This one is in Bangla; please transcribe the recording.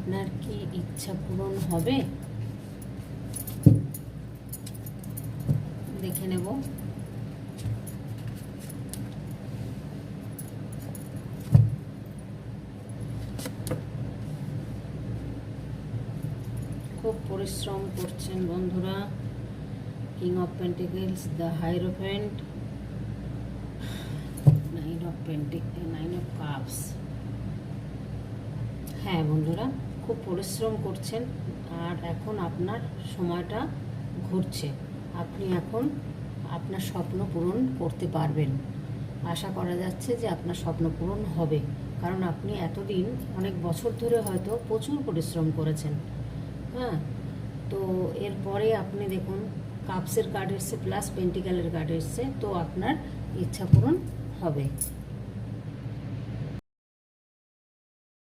আপনার কি ইচ্ছা পূরণ হবে দেখে নেব। খুব পরিশ্রম করছেন বন্ধুরা। King of pentacles, the hierophant, nine of cups. হ্যাঁ বন্ধুরা, খুব পরিশ্রম করছেন আর এখন আপনার সময়টা ঘুরছে। আপনি এখন আপনার স্বপ্ন পূরণ করতে পারবেন। আশা করা যাচ্ছে যে আপনার স্বপ্ন পূরণ হবে, কারণ আপনি এতদিন অনেক বছর ধরে হয়তো প্রচুর পরিশ্রম করেছেন। হ্যাঁ, তো এরপরে আপনি দেখুন কাপসের কার্ড এসছে প্লাস পেন্টিক্যালের কার্ড এসছে, তো আপনার ইচ্ছা পূরণ হবে।